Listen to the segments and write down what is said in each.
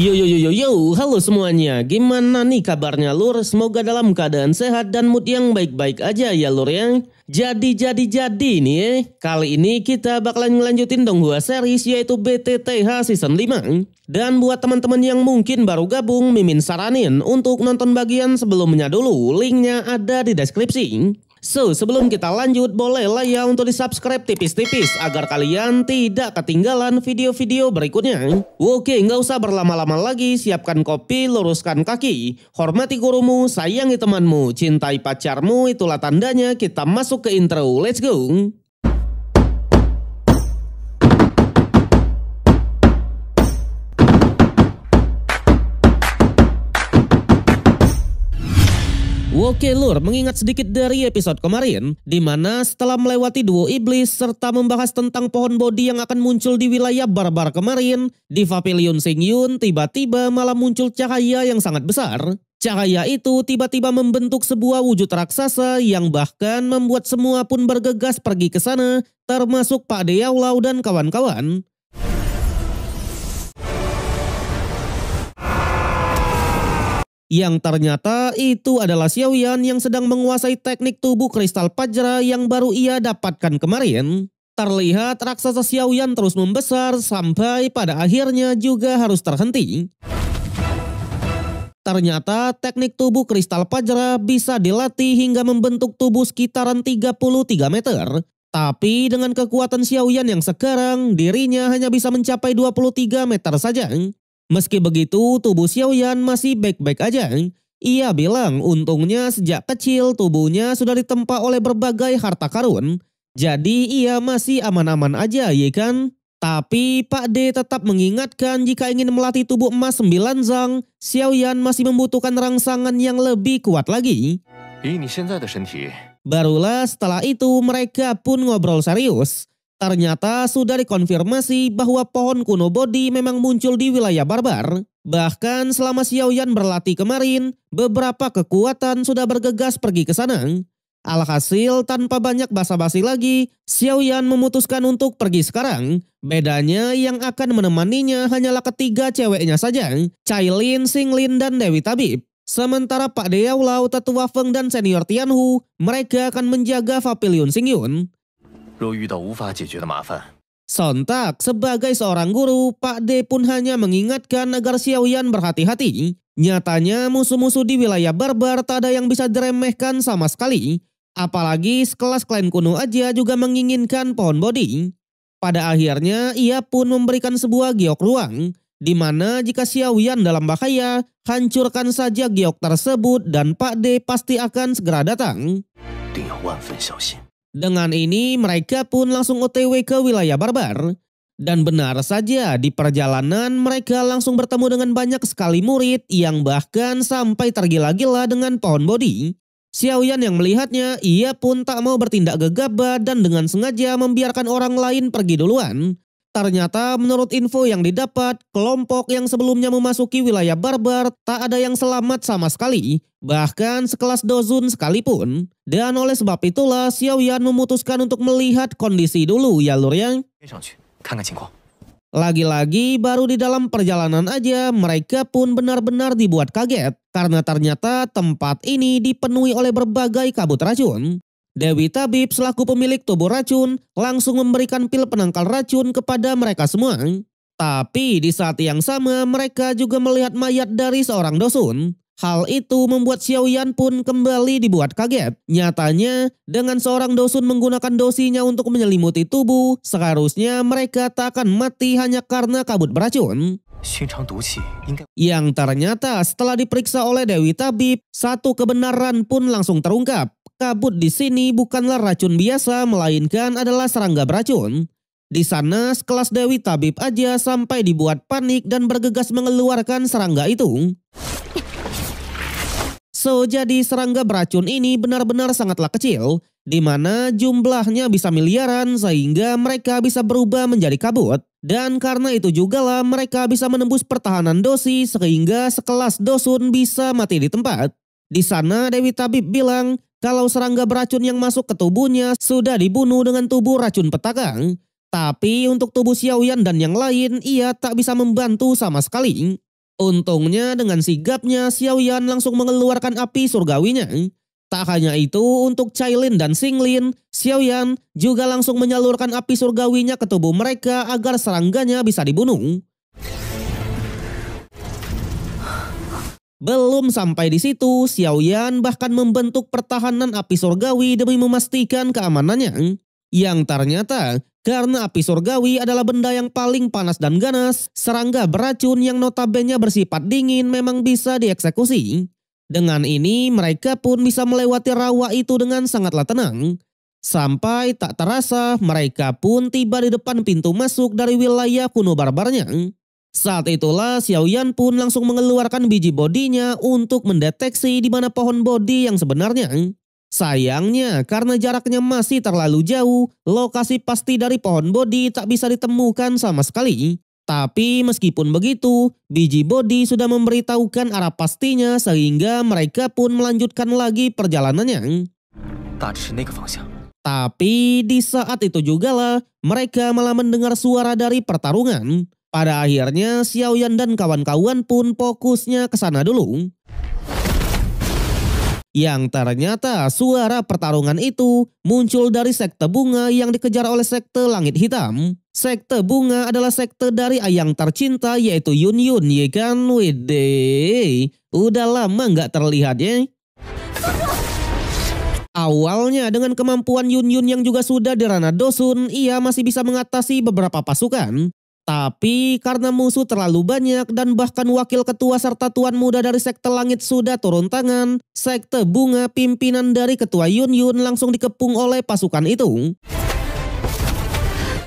Yo yo yo yo yo, halo semuanya. Gimana nih kabarnya lur? Semoga dalam keadaan sehat dan mood yang baik-baik aja ya lur ya. Jadi nih ya. Kali ini kita bakalan ngelanjutin Donghua series yaitu BTTH season 5. Dan buat teman-teman yang mungkin baru gabung, Mimin saranin untuk nonton bagian sebelumnya dulu. Linknya ada di deskripsi. So, sebelum kita lanjut, bolehlah ya untuk di-subscribe tipis-tipis agar kalian tidak ketinggalan video-video berikutnya. Oke, nggak usah berlama-lama lagi, siapkan kopi, luruskan kaki. Hormati gurumu, sayangi temanmu, cintai pacarmu, itulah tandanya kita masuk ke intro. Let's go! Oke lur, mengingat sedikit dari episode kemarin, di mana setelah melewati duo iblis serta membahas tentang pohon bodi yang akan muncul di wilayah barbar kemarin, di Pavilion Xingyun tiba-tiba malah muncul cahaya yang sangat besar. Cahaya itu tiba-tiba membentuk sebuah wujud raksasa yang bahkan membuat semua pun bergegas pergi ke sana, termasuk Pak De Yaulau dan kawan-kawan. Yang ternyata itu adalah Xiaoyan yang sedang menguasai teknik tubuh kristal Pajra yang baru ia dapatkan kemarin. Terlihat raksasa Xiaoyan terus membesar sampai pada akhirnya juga harus terhenti. Ternyata teknik tubuh kristal Pajra bisa dilatih hingga membentuk tubuh sekitaran 33 meter. Tapi dengan kekuatan Xiaoyan yang sekarang, dirinya hanya bisa mencapai 23 meter saja. Meski begitu, tubuh Xiaoyan masih baik-baik aja. Ia bilang untungnya sejak kecil tubuhnya sudah ditempa oleh berbagai harta karun. Jadi ia masih aman-aman aja ya kan? Tapi Pak D tetap mengingatkan jika ingin melatih tubuh emas 9 zang, Xiaoyan masih membutuhkan rangsangan yang lebih kuat lagi. Barulah setelah itu mereka pun ngobrol serius. Ternyata sudah dikonfirmasi bahwa pohon kuno bodi memang muncul di wilayah barbar. Bahkan selama Xiaoyan berlatih kemarin, beberapa kekuatan sudah bergegas pergi ke sana. Alhasil tanpa banyak basa-basi lagi, Xiaoyan memutuskan untuk pergi sekarang. Bedanya yang akan menemaninya hanyalah ketiga ceweknya saja, Cailin, Xinglin, dan Dewi Tabib. Sementara Pak De Yaulau, Tetua Feng, dan Senior Tianhu, mereka akan menjaga Pavilion Xingyun. Sontak, sebagai seorang guru, Pak D pun hanya mengingatkan agar Xiaoyan berhati-hati. Nyatanya musuh-musuh di wilayah barbar tak ada yang bisa diremehkan sama sekali. Apalagi sekelas klan kuno aja juga menginginkan pohon bodi. Pada akhirnya ia pun memberikan sebuah giok ruang, di mana jika Xiaoyan dalam bahaya, hancurkan saja giok tersebut dan Pak D pasti akan segera datang. Dengan ini mereka pun langsung OTW ke wilayah barbar. Dan benar saja di perjalanan mereka langsung bertemu dengan banyak sekali murid yang bahkan sampai tergila-gila dengan pohon bodi. Xiaoyan yang melihatnya, ia pun tak mau bertindak gegabah dan dengan sengaja membiarkan orang lain pergi duluan. Ternyata menurut info yang didapat, kelompok yang sebelumnya memasuki wilayah barbar tak ada yang selamat sama sekali. Bahkan sekelas Dozun sekalipun. Dan oleh sebab itulah Xiaoyan memutuskan untuk melihat kondisi dulu ya lur ya. Lagi-lagi baru di dalam perjalanan aja mereka pun benar-benar dibuat kaget. Karena ternyata tempat ini dipenuhi oleh berbagai kabut racun. Dewi Tabib selaku pemilik tubuh racun langsung memberikan pil penangkal racun kepada mereka semua. Tapi di saat yang sama mereka juga melihat mayat dari seorang dosun. Hal itu membuat Xiaoyan pun kembali dibuat kaget. Nyatanya dengan seorang dosun menggunakan dosinya untuk menyelimuti tubuh, seharusnya mereka tak akan mati hanya karena kabut beracun. Yang ternyata setelah diperiksa oleh Dewi Tabib, satu kebenaran pun langsung terungkap. Kabut di sini bukanlah racun biasa, melainkan adalah serangga beracun. Di sana sekelas Dewi Tabib aja sampai dibuat panik dan bergegas mengeluarkan serangga itu. So, jadi serangga beracun ini benar-benar sangatlah kecil, di mana jumlahnya bisa miliaran sehingga mereka bisa berubah menjadi kabut. Dan karena itu jugalah mereka bisa menembus pertahanan dosi sehingga sekelas dosun bisa mati di tempat. Di sana Dewi Tabib bilang kalau serangga beracun yang masuk ke tubuhnya sudah dibunuh dengan tubuh racun petaka. Tapi untuk tubuh Xiaoyan dan yang lain ia tak bisa membantu sama sekali. Untungnya dengan sigapnya Xiaoyan langsung mengeluarkan api surgawinya. Tak hanya itu, untuk Cailin dan Xinglin, Xiaoyan juga langsung menyalurkan api surgawinya ke tubuh mereka agar serangganya bisa dibunuh. Belum sampai di situ, Xiaoyan bahkan membentuk pertahanan api surgawi demi memastikan keamanannya. Yang ternyata, karena api surgawi adalah benda yang paling panas dan ganas, serangga beracun yang notabene bersifat dingin memang bisa dieksekusi. Dengan ini, mereka pun bisa melewati rawa itu dengan sangatlah tenang. Sampai tak terasa, mereka pun tiba di depan pintu masuk dari wilayah kuno barbarnya. Saat itulah Xiaoyan pun langsung mengeluarkan biji bodinya untuk mendeteksi di mana pohon bodi yang sebenarnya. Sayangnya karena jaraknya masih terlalu jauh, lokasi pasti dari pohon bodi tak bisa ditemukan sama sekali. Tapi meskipun begitu, biji bodi sudah memberitahukan arah pastinya sehingga mereka pun melanjutkan lagi perjalanannya. Tapi di saat itu jugalah mereka malah mendengar suara dari pertarungan. Pada akhirnya Xiaoyan dan kawan-kawan pun fokusnya ke sana dulu. Yang ternyata suara pertarungan itu muncul dari sekte bunga yang dikejar oleh sekte langit hitam. Sekte bunga adalah sekte dari ayang tercinta yaitu Yun Yun, ya kan? Wede, udah lama nggak terlihat ya. Awalnya dengan kemampuan Yun Yun yang juga sudah di ranah Dosun, ia masih bisa mengatasi beberapa pasukan. Tapi karena musuh terlalu banyak dan bahkan wakil ketua serta tuan muda dari sekte langit sudah turun tangan, sekte bunga pimpinan dari ketua Yun Yun langsung dikepung oleh pasukan itu.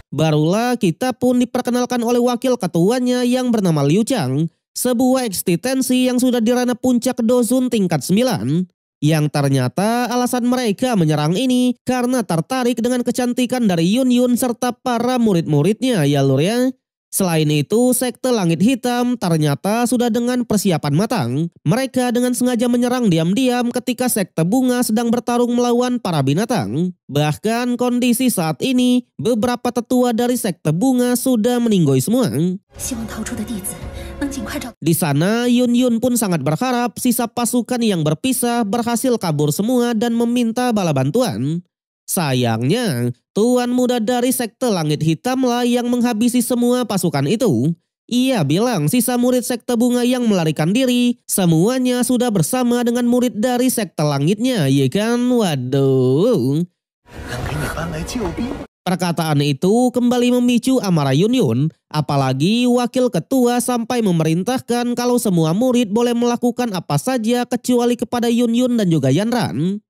Barulah kita pun diperkenalkan oleh wakil ketuanya yang bernama Liu Chang, sebuah eksistensi yang sudah di ranah puncak Dozun tingkat 9. Yang ternyata alasan mereka menyerang ini karena tertarik dengan kecantikan dari Yun Yun serta para murid-muridnya ya lur ya. Selain itu, sekte langit hitam ternyata sudah dengan persiapan matang. Mereka dengan sengaja menyerang diam-diam ketika sekte bunga sedang bertarung melawan para binatang. Bahkan kondisi saat ini, beberapa tetua dari sekte bunga sudah meninggoy semua. Di sana, Yun Yun pun sangat berharap sisa pasukan yang berpisah berhasil kabur semua dan meminta bala bantuan. Sayangnya, tuan muda dari sekte langit hitam lah yang menghabisi semua pasukan itu. Ia bilang sisa murid sekte bunga yang melarikan diri, semuanya sudah bersama dengan murid dari sekte langitnya, ya kan? Waduh. Perkataan itu kembali memicu amarah Yun Yun, apalagi wakil ketua sampai memerintahkan kalau semua murid boleh melakukan apa saja kecuali kepada Yun Yun dan juga Yanran.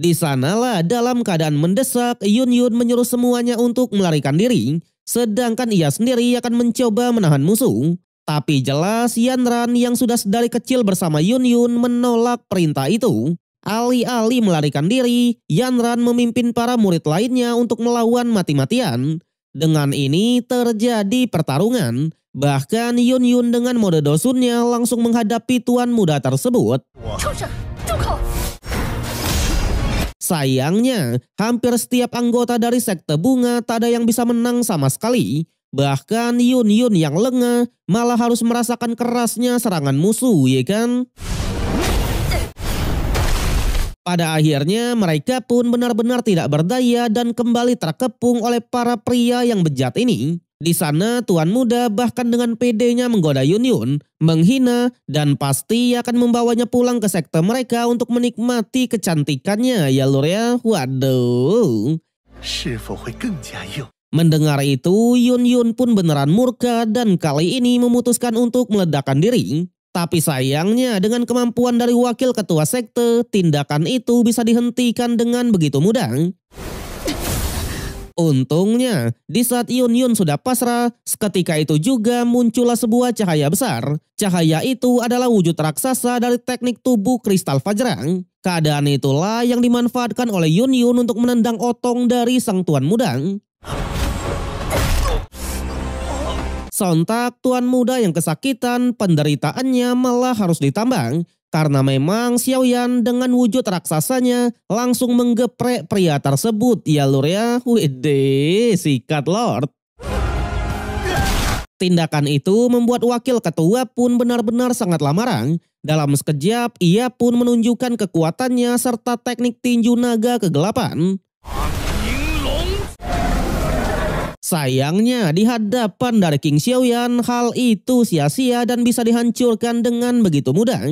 Di sanalah dalam keadaan mendesak, Yun Yun menyuruh semuanya untuk melarikan diri, sedangkan ia sendiri akan mencoba menahan musuh. Tapi jelas Yanran yang sudah dari kecil bersama Yun Yun menolak perintah itu. Alih-alih melarikan diri, Yanran memimpin para murid lainnya untuk melawan mati-matian. Dengan ini terjadi pertarungan. Bahkan Yun Yun dengan mode dosunnya langsung menghadapi tuan muda tersebut. Sayangnya, hampir setiap anggota dari sekte bunga tak ada yang bisa menang sama sekali. Bahkan Yun Yun yang lengah malah harus merasakan kerasnya serangan musuh, ya kan? Pada akhirnya mereka pun benar-benar tidak berdaya dan kembali terkepung oleh para pria yang bejat ini. Di sana tuan muda bahkan dengan pedenya menggoda Yun Yun, menghina dan pasti akan membawanya pulang ke sekte mereka untuk menikmati kecantikannya ya lur ya. Waduh. Mendengar itu Yun Yun pun beneran murka dan kali ini memutuskan untuk meledakkan diri. Tapi sayangnya dengan kemampuan dari wakil ketua sekte, tindakan itu bisa dihentikan dengan begitu mudah. Untungnya, di saat Yun Yun sudah pasrah, seketika itu juga muncullah sebuah cahaya besar. Cahaya itu adalah wujud raksasa dari teknik tubuh kristal Fajrang. Keadaan itulah yang dimanfaatkan oleh Yun Yun untuk menendang otong dari sang tuan muda. Sontak tuan muda yang kesakitan, penderitaannya malah harus ditambang. Karena memang Xiaoyan dengan wujud raksasanya langsung menggeprek pria tersebut ya lur ya. Wede, sikat lord. Tindakan itu membuat wakil ketua pun benar-benar sangatlah marah. Dalam sekejap, ia pun menunjukkan kekuatannya serta teknik tinju naga kegelapan. Sayangnya di hadapan dari King Xiaoyan, hal itu sia-sia dan bisa dihancurkan dengan begitu mudah.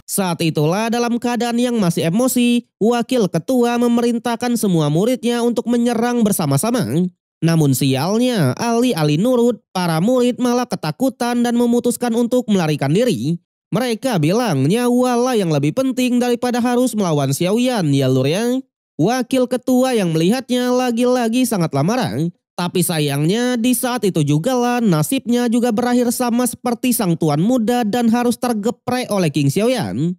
Saat itulah dalam keadaan yang masih emosi, wakil ketua memerintahkan semua muridnya untuk menyerang bersama-sama. Namun sialnya, alih-alih nurut, para murid malah ketakutan dan memutuskan untuk melarikan diri. Mereka bilang nyawalah yang lebih penting daripada harus melawan Xiaoyan, ya lur ya. Wakil ketua yang melihatnya lagi-lagi sangatlah marah. Tapi sayangnya di saat itu jugalah nasibnya juga berakhir sama seperti sang tuan muda dan harus tergeprek oleh King Xiaoyan.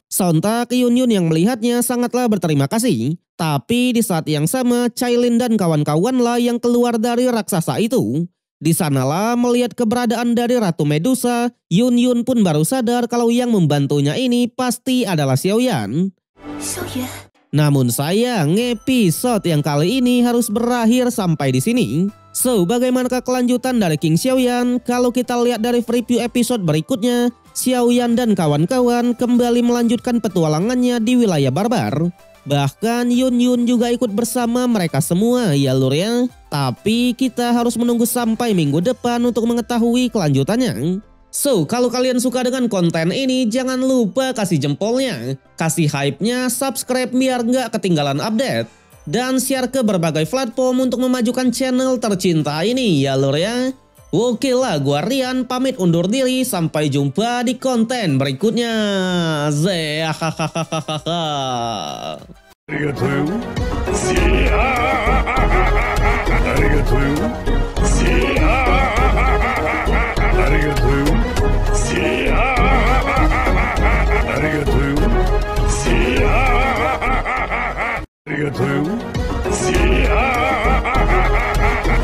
Sontak Yun Yun yang melihatnya sangatlah berterima kasih. Tapi di saat yang sama Cailin dan kawan-kawanlah yang keluar dari raksasa itu. Di sanalah melihat keberadaan dari Ratu Medusa, Yun Yun pun baru sadar kalau yang membantunya ini pasti adalah Xiaoyan. Namun sayang, episode yang kali ini harus berakhir sampai di sini. So, bagaimanakah kelanjutan dari King Xiaoyan? Kalau kita lihat dari preview episode berikutnya, Xiaoyan dan kawan-kawan kembali melanjutkan petualangannya di wilayah barbar. Bahkan Yun Yun juga ikut bersama mereka semua, ya lur ya. Tapi kita harus menunggu sampai minggu depan untuk mengetahui kelanjutannya. So, kalau kalian suka dengan konten ini, jangan lupa kasih jempolnya, kasih hype-nya, subscribe biar nggak ketinggalan update, dan share ke berbagai platform untuk memajukan channel tercinta ini, ya lur ya. Oke lah, gua Rian pamit undur diri, sampai jumpa di konten berikutnya.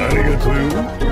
Arigatou.